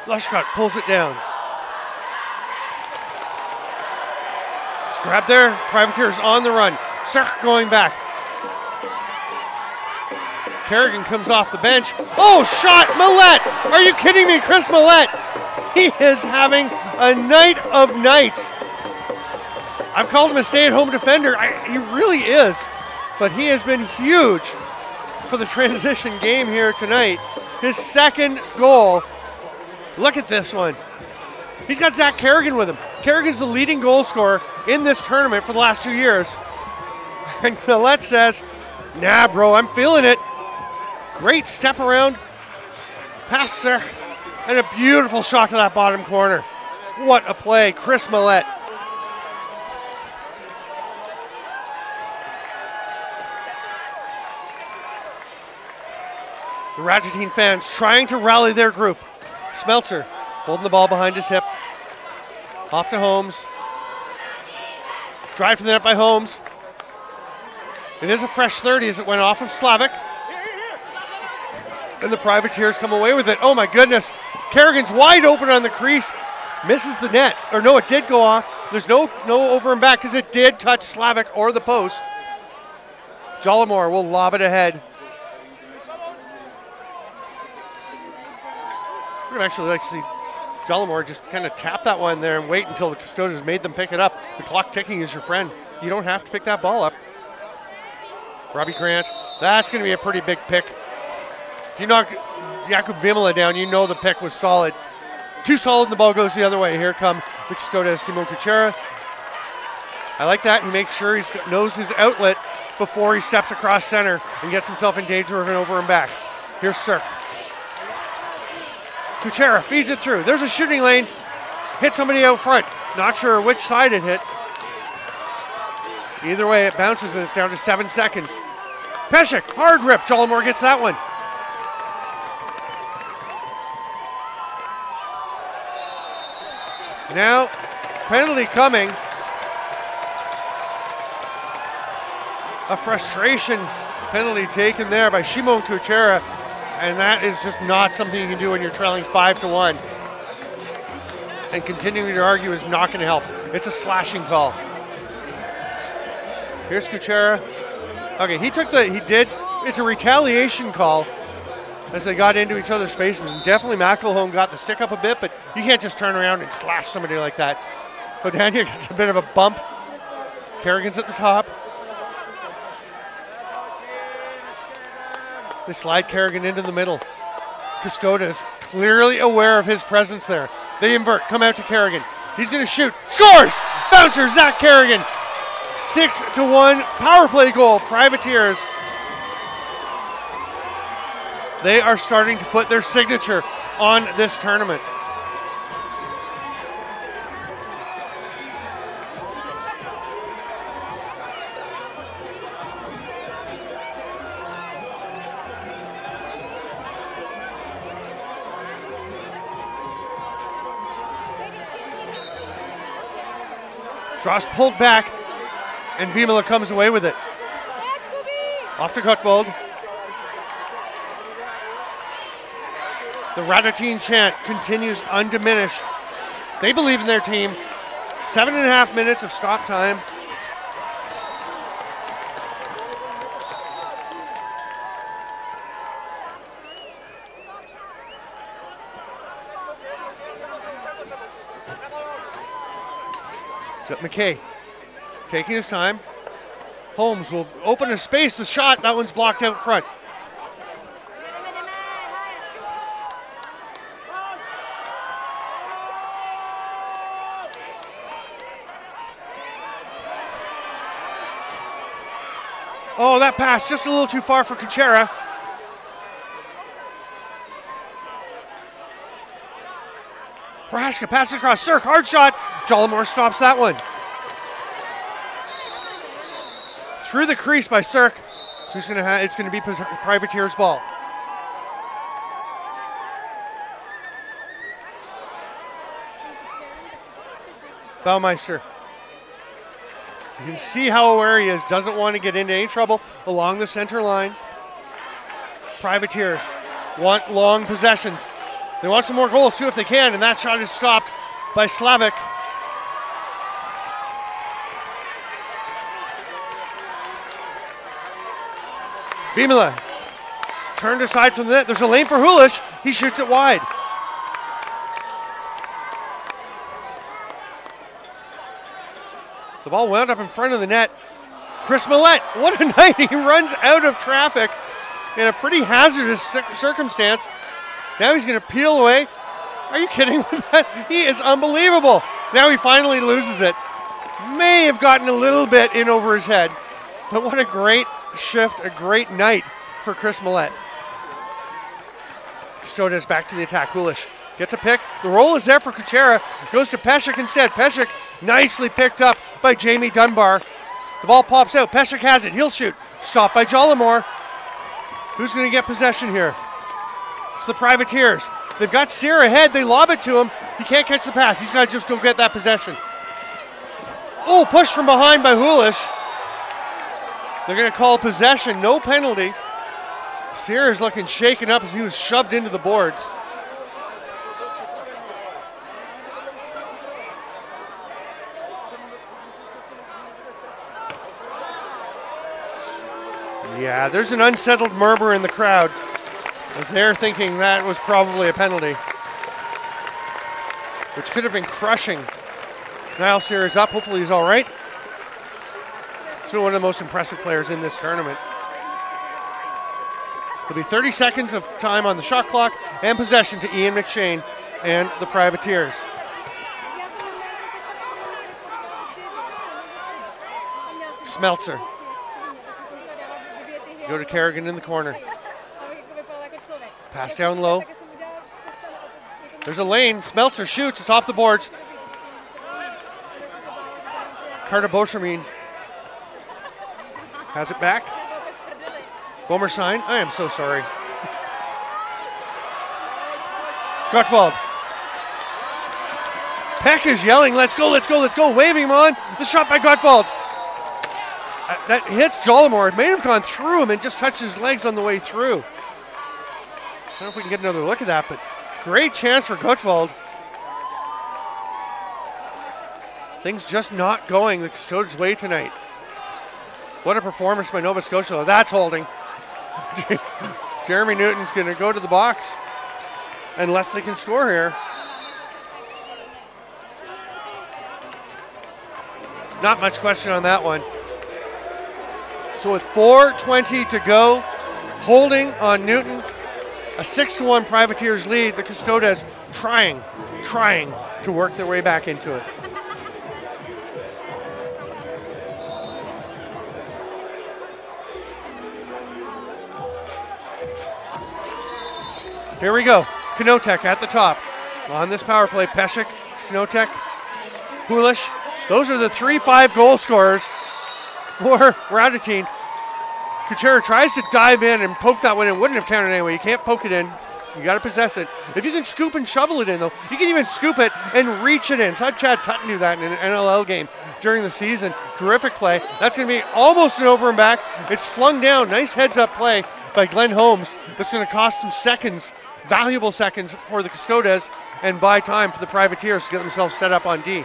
Lushkot pulls it down. It's grabbed there. Privateers on the run. Sirk going back. Kerrigan comes off the bench. Oh, shot! Millette! Are you kidding me? Chris Millette! He is having a night of nights. I've called him a stay-at-home defender. He really is. But he has been huge for the transition game here tonight. His second goal. Look at this one. He's got Zach Kerrigan with him. Kerrigan's the leading goal scorer in this tournament for the last 2 years. And Millette says, nah, bro, I'm feeling it. Great step around, pass there, and a beautiful shot to that bottom corner. What a play, Chris Millette. The Ratchetine fans trying to rally their group. Smeltzer holding the ball behind his hip. Off to Holmes. Drive to the net by Holmes. It is a fresh 30 as it went off of Slavic. And the Privateers come away with it. Oh my goodness. Kerrigan's wide open on the crease. Misses the net. Or no, it did go off. There's no over and back because it did touch Slavic or the post. Jollimore will lob it ahead. I would actually like to see Jollimore just kind of tap that one there and wait until the custodians made them pick it up. The clock ticking is your friend. You don't have to pick that ball up. Robbie Grant. That's going to be a pretty big pick. If you knock Jakub Vimala down, you know the pick was solid. Too solid and the ball goes the other way. Here come the custodian, Simon Kuchera. I like that. He makes sure he knows his outlet before he steps across center and gets himself in danger of an over and back. Here's Sirk. Kuchera feeds it through. There's a shooting lane. Hit somebody out front. Not sure which side it hit. Either way, it bounces and it's down to 7 seconds. Peshek, hard rip. Jollimore gets that one. Now, penalty coming. A frustration penalty taken there by Shimon Kuchera, and that is just not something you can do when you're trailing 5-1. And continuing to argue is not going to help. It's a slashing call. Here's Kuchera. Okay, it's a retaliation call as they got into each other's faces, and definitely McElhone got the stick up a bit, but you can't just turn around and slash somebody like that. Hodania gets a bit of a bump. Kerrigan's at the top. They slide Kerrigan into the middle. Custodes clearly aware of his presence there. They invert, come out to Kerrigan. He's going to shoot. Scores! Bouncer, Zach Kerrigan. 6-1 power play goal. Privateers. They are starting to put their signature on this tournament. Dross pulled back, and Vimala comes away with it. Off to Gutwald. The Radotin chant continues undiminished. They believe in their team. 7.5 minutes of stop time. McKay taking his time. Holmes will open a space. The shot, that one's blocked out front. Oh, that pass just a little too far for Kuchera. Prohaska passes across. Cirque, hard shot. Jollimore stops that one. Through the crease by Cirque. So it's going to be Privateer's ball. Baumeister. You can see how aware he is. Doesn't want to get into any trouble along the center line. Privateers want long possessions. They want some more goals too if they can, and that shot is stopped by Slavic. Vimala turned aside from the net. There's a lane for Hulish. He shoots it wide. The ball wound up in front of the net. Chris Millette, what a night. He runs out of traffic in a pretty hazardous circumstance. Now he's going to peel away. Are you kidding with that? He is unbelievable. Now he finally loses it. May have gotten a little bit in over his head. But what a great shift, a great night for Chris Millette. Custodes back to the attack. Hulish gets a pick. The roll is there for Kuchera. Goes to Peshek instead. Peshek nicely picked up by Jamie Dunbar. The ball pops out. Peshek has it. He'll shoot. Stopped by Jollimore. Who's going to get possession here? It's the Privateers. They've got Sear ahead. They lob it to him. He can't catch the pass. He's got to just go get that possession. Oh, pushed from behind by Hulish. They're going to call possession. No penalty. Sear is looking shaken up as he was shoved into the boards. Yeah, there's an unsettled murmur in the crowd as they're thinking that was probably a penalty, which could have been crushing. Niall Sear is up. Hopefully he's all right. He's been one of the most impressive players in this tournament. There'll be 30 seconds of time on the shot clock and possession to Ian McShane and the Privateers. Smeltzer. Go to Kerrigan in the corner. Pass down low. There's a lane. Smeltzer shoots. It's off the boards. Carter Beauchemin has it back. Bomerstein, I am so sorry. Gutwald. Peck is yelling, let's go, let's go, let's go. Waving him on. The shot by Gutwald. That hits Jollimore. It may have gone through him and just touched his legs on the way through. I don't know if we can get another look at that, but great chance for Gutwald. Things just not going the Custodes' way tonight. What a performance by Nova Scotia. That's holding. Jeremy Newton's going to go to the box unless they can score here. Not much question on that one. So with 4:20 to go holding on Newton. A 6-1 Privateers lead. The Custodes trying to work their way back into it. Here we go. Knotek at the top. On this power play, Peshek, Knotek, Hulish. Those are the 3-5 goal scorers for Radotin. Kuchera tries to dive in and poke that one in. Wouldn't have counted anyway. You can't poke it in. You got to possess it. If you can scoop and shovel it in, though, you can even scoop it and reach it in. So Chad Tutton do that in an NLL game during the season. Terrific play. That's going to be almost an over and back. It's flung down. Nice heads-up play by Glenn Holmes. That's going to cost some seconds, valuable seconds for the Custodes, and buy time for the Privateers to get themselves set up on D.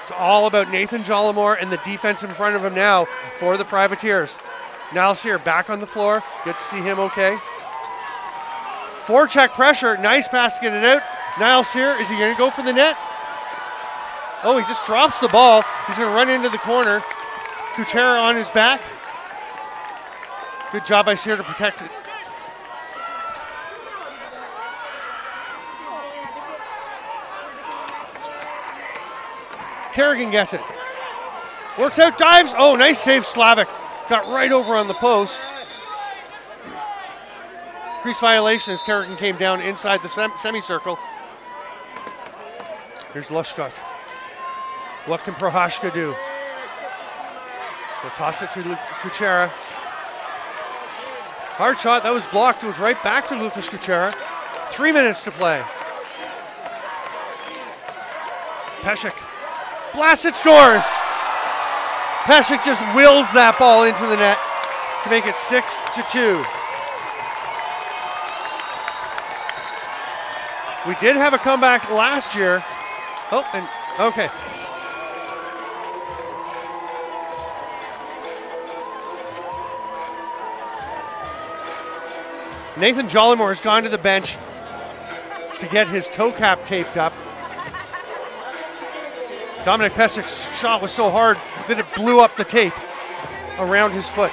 It's all about Nathan Jollimore and the defense in front of him now for the Privateers. Niall Sear back on the floor. Good to see him okay. Forecheck pressure. Nice pass to get it out. Niall Sear, is he going to go for the net? Oh, he just drops the ball. He's going to run into the corner. Kuchera on his back. Good job by Sear to protect it. Kerrigan gets it. Works out, dives. Oh, nice save, Slavic. Got right over on the post. Crease violation as Kerrigan came down inside the semicircle. Here's Lushkot. Lukton Prohashkadu. They'll toss it to Kuchera. Hard shot, that was blocked. It was right back to Lucas Kuchera. 3 minutes to play. Peshek. Blasted, scores! Peshek just wills that ball into the net to make it 6-2. We did have a comeback last year. Oh, and okay. Nathan Jollimore has gone to the bench to get his toe cap taped up. Dominic Peshek's shot was so hard that it blew up the tape around his foot.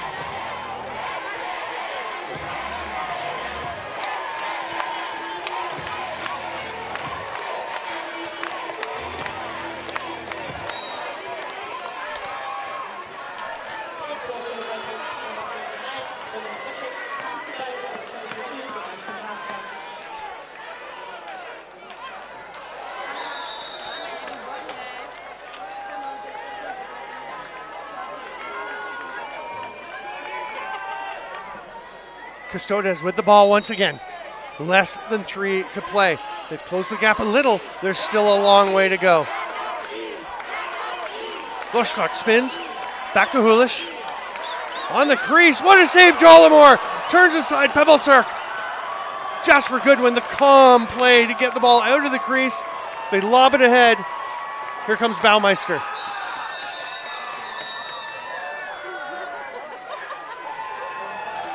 Custodes with the ball once again. Less than 3 to play. They've closed the gap a little. There's still a long way to go. Lushkot spins. Back to Hulish. On the crease. What a save, Jollimore. Turns aside, Pevelsurk. Jasper Goodwin, the calm play to get the ball out of the crease. They lob it ahead. Here comes Baumeister.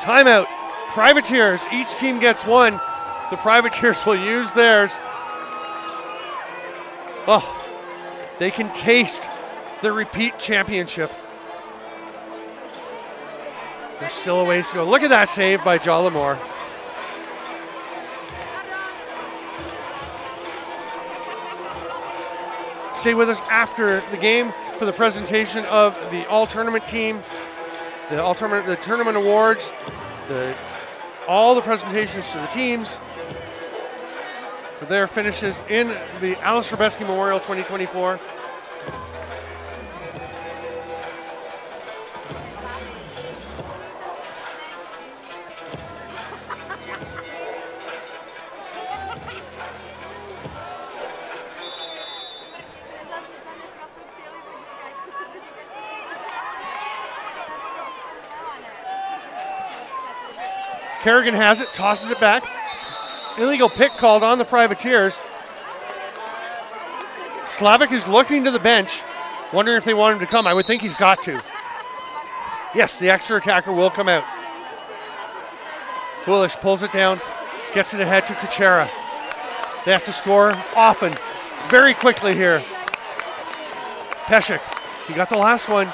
Timeout. Privateers, each team gets one. The Privateers will use theirs. Oh, they can taste the repeat championship. There's still a ways to go. Look at that save by Jollimore. Stay with us after the game for the presentation of the all-tournament team, the tournament awards, all the presentations to the teams for their finishes in the Alice Rebeski Memorial 2024. Kerrigan has it, tosses it back. Illegal pick called on the Privateers. Slavic is looking to the bench, wondering if they want him to come. I would think he's got to. Yes, the extra attacker will come out. Hulish pulls it down, gets it ahead to Kuchera. They have to score often, very quickly here. Peshek, he got the last one.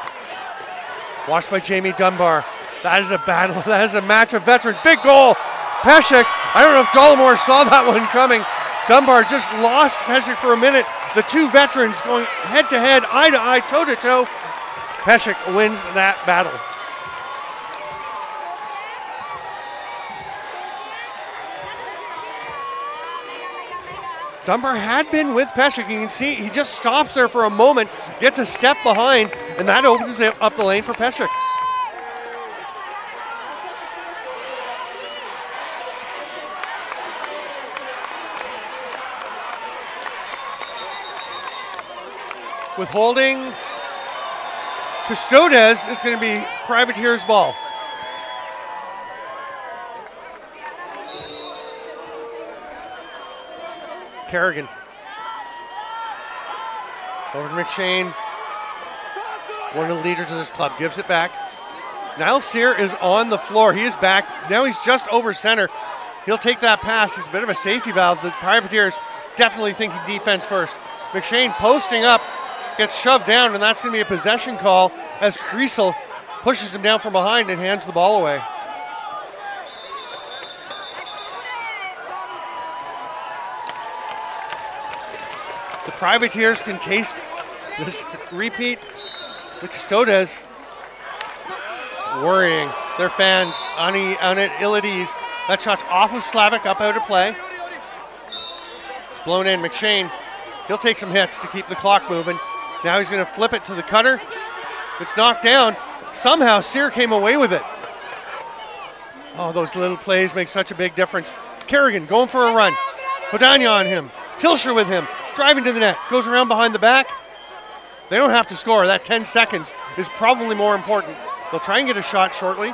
Watched by Jamie Dunbar. That is a battle. That is a match of veterans. Big goal. Peshek. I don't know if Dollimore saw that one coming. Dunbar just lost Peshek for a minute. The two veterans going head to head, eye to eye, toe to toe. Peshek wins that battle. Dunbar had been with Peshek. You can see he just stops there for a moment, gets a step behind, and that opens up the lane for Peshek. With holding, Custodes is going to be Privateers' ball. Kerrigan. Over to McShane. One of the leaders of this club gives it back. Niall Cyr is on the floor. He is back. Now he's just over center. He'll take that pass. He's a bit of a safety valve. The Privateers definitely thinking defense first. McShane posting up. Gets shoved down, and that's going to be a possession call as Kriesel pushes him down from behind and hands the ball away. The Privateers can taste this repeat. The Custodes worrying their fans on it ill at ease. That shot's off of Slavic, up out of play. It's blown in. McShane, he'll take some hits to keep the clock moving. Now he's going to flip it to the cutter. It's knocked down. Somehow Cyr came away with it. Oh, those little plays make such a big difference. Kerrigan going for a run. Podania on him. Tilsher with him. Driving to the net. Goes around behind the back. They don't have to score. That 10 seconds is probably more important. They'll try and get a shot shortly.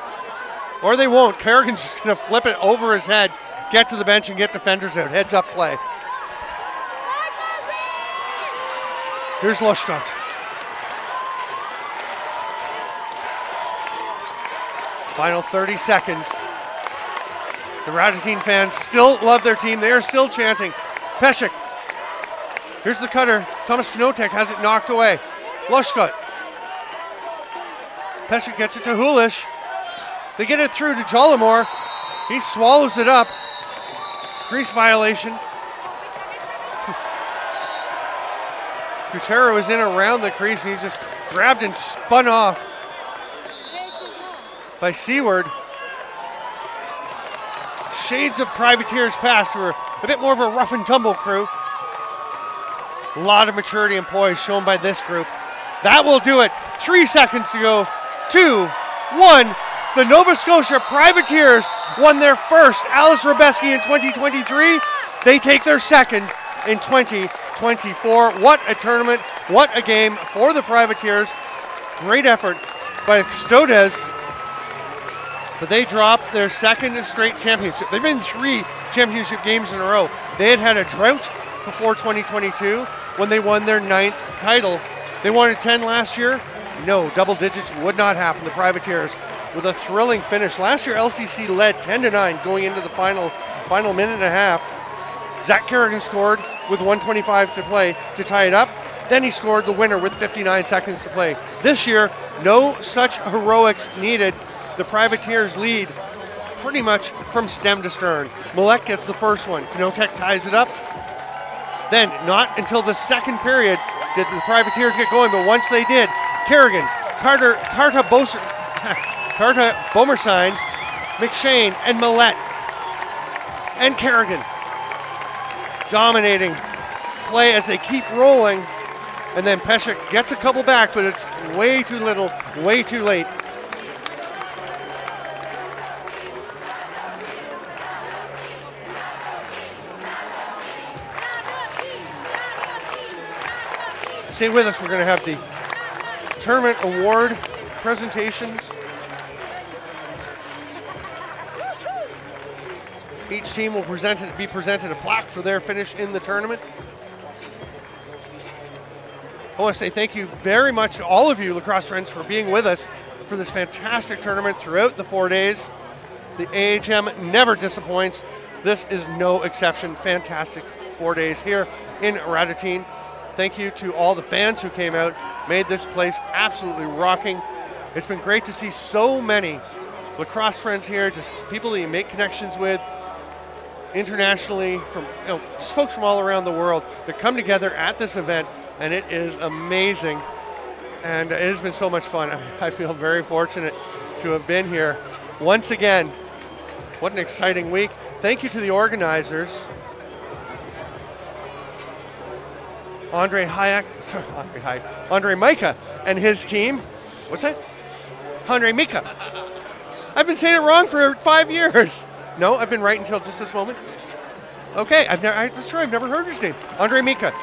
Or they won't. Kerrigan's just going to flip it over his head, get to the bench and get defenders out. Heads up play. Here's Loshkot. Final 30 seconds. The Radutin fans still love their team. They are still chanting. Peshek. Here's the cutter. Thomas Knotek has it knocked away. Loshkot. Peshek gets it to Hulish. They get it through to Dollimore. He swallows it up. Crease violation. Kuchera was in around the crease and he just grabbed and spun off by Seward. Shades of Privateers past, who were a bit more of a rough and tumble crew. A lot of maturity and poise shown by this group. That will do it. 3 seconds to go. 2, 1. The Nova Scotia Privateers won their first Alice Robeski in 2023. They take their second in 2024. What a tournament, what a game for the Privateers. Great effort by Custodes, but they dropped their second straight championship. They've been 3 championship games in a row. They had a drought before 2022 when they won their 9th title. They won 10 last year. No, double digits would not happen. The Privateers with a thrilling finish. Last year LCC led 10-9 going into the final minute and a half. Zach Kerrigan scored with 1:25 to play to tie it up. Then he scored the winner with 59 seconds to play. This year, no such heroics needed. The Privateers lead pretty much from stem to stern. Millette gets the first one. Knotek ties it up. Then, not until the second period did the Privateers get going, but once they did, Kerrigan, Carta Bomerstein, McShane, and Millette, and Kerrigan dominating play as they keep rolling. And then Peshek gets a couple back, but it's way too little, way too late. Stay with us, we're going to have the tournament award presentations. Each team will be presented a plaque for their finish in the tournament. I want to say thank you very much to all of you lacrosse friends for being with us for this fantastic tournament throughout the 4 days. The AHM never disappoints. This is no exception. Fantastic 4 days here in Radutin. Thank you to all the fans who came out, made this place absolutely rocking. It's been great to see so many lacrosse friends here, just people that you make connections with internationally, from just folks from all around the world that come together at this event, and it is amazing. And it has been so much fun. I feel very fortunate to have been here once again. What an exciting week. Thank you to the organizers. Andre Mika and his team. What's that? Andre Mika. I've been saying it wrong for 5 years. No, I've been right until just this moment. Okay, that's true, I've never heard his name. Andre Mika,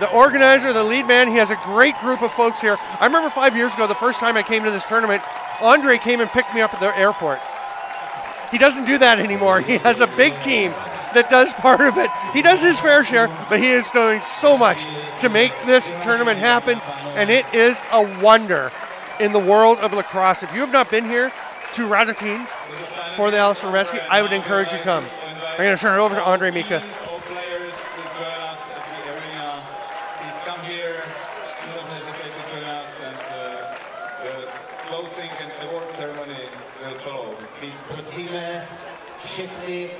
the organizer, the lead man. He has a great group of folks here. I remember 5 years ago, the first time I came to this tournament, Andre came and picked me up at the airport. He doesn't do that anymore. He has a big team that does part of it. He does his fair share, but he is doing so much to make this tournament happen, and it is a wonder in the world of lacrosse. If you have not been here to Radotin for the Alice Rebeski, I would encourage you to come. I'm going to turn it over to Andre Mika. All players to join us at the arena. Please come here. Don't hesitate to join us, and the closing and award ceremony will follow. Please. Prosíme všechny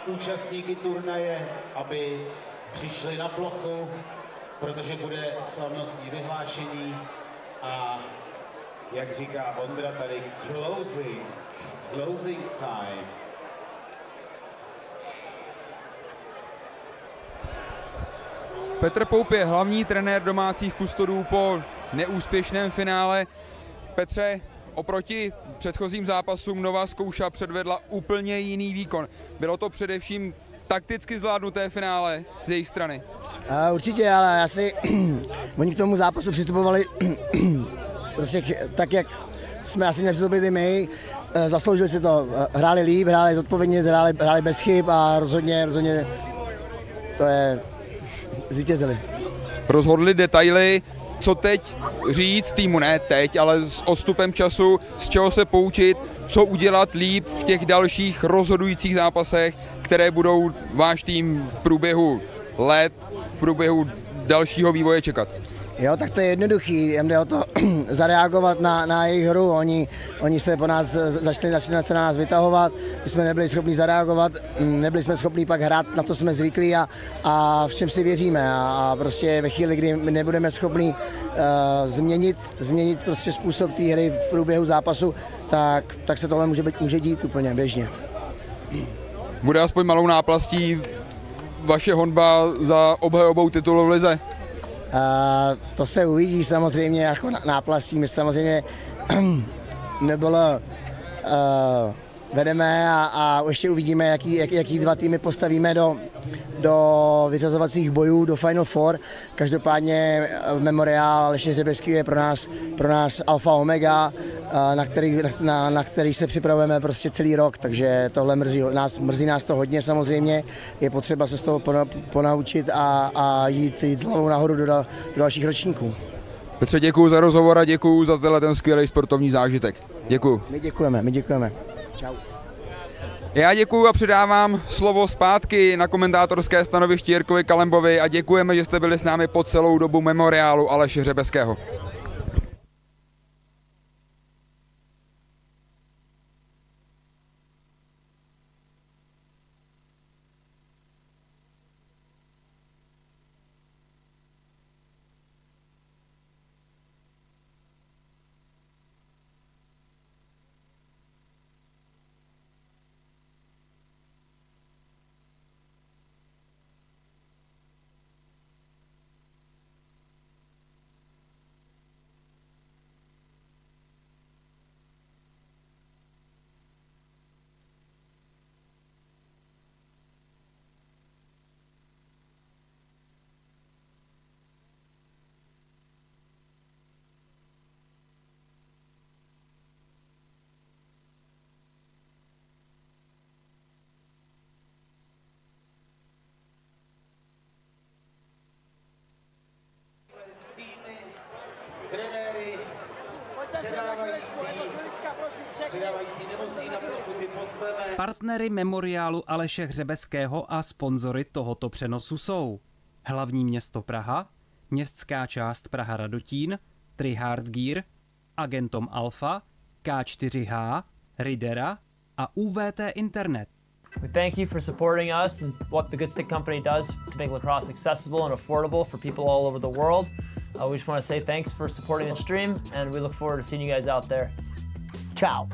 účastníky turnaje, aby přišli na plochu, protože bude slavnostní vyhlášení a jak říká Ondra tady, closing time. Petr Poup je hlavní trenér domácích kustodů po neúspěšném finále. Petře, oproti předchozím zápasům Nova Zkouša předvedla úplně jiný výkon. Bylo to především takticky zvládnuté finále z jejich strany? Určitě, ale oni k tomu zápasu přistupovali prostě tak, jak jsme asi nepřistoupili my. Zasloužili si to, hráli líp, hráli zodpovědně, hráli bez chyb a rozhodně to je zvítězili. Rozhodli detaily, co teď říct týmu, ne teď, ale s odstupem času, z čeho se poučit, co udělat líp v těch dalších rozhodujících zápasech, které budou váš tým v průběhu let, v průběhu dalšího vývoje čekat. Jo, tak to je jednoduchý, jen jde o to zareagovat na jejich hru, oni se po nás začali se na nás vytahovat, my jsme nebyli schopni zareagovat, nebyli jsme schopni pak hrát, na to jsme zvyklí a v čem si věříme a prostě ve chvíli, kdy my nebudeme schopni změnit prostě způsob té hry v průběhu zápasu, tak se tohle může dít úplně běžně. Bude aspoň malou náplastí vaše honba za obhajobou titulu v lize? To se uvidí samozřejmě jako náplastí. My samozřejmě nebylo vedeme a ještě uvidíme, jaký dva týmy postavíme do vyřazovacích bojů, do Final Four. Každopádně Memoriál Aleše Hřebeský je pro nás alfa omega, na který se připravujeme prostě celý rok, takže tohle mrzí nás to hodně samozřejmě. Je potřeba se z toho ponaučit a jít hlavou nahoru do dalších ročníků. Petře, děkuju za rozhovor a děkuju za ten skvělý sportovní zážitek. Děkuju. My děkujeme. Čau. Já děkuju a předávám slovo zpátky na komentátorské stanoviště Jirkovi Kalembovi a děkujeme, že jste byli s námi po celou dobu Memoriálu Aleše Hřebeského. Partnery Memoriálu Aleše Hřebeského a sponzory tohoto přenosu jsou hlavní město Praha, městská část Praha Radotín, Tri Hard Gear, Agentom Alfa, K4H, Ridera a UVT Internet. We thank you for supporting us and what the Good Stick Company does to make lacrosse accessible and affordable for people all over the world. We just want to say thanks for supporting the stream, and we look forward to seeing you guys out there. Ciao.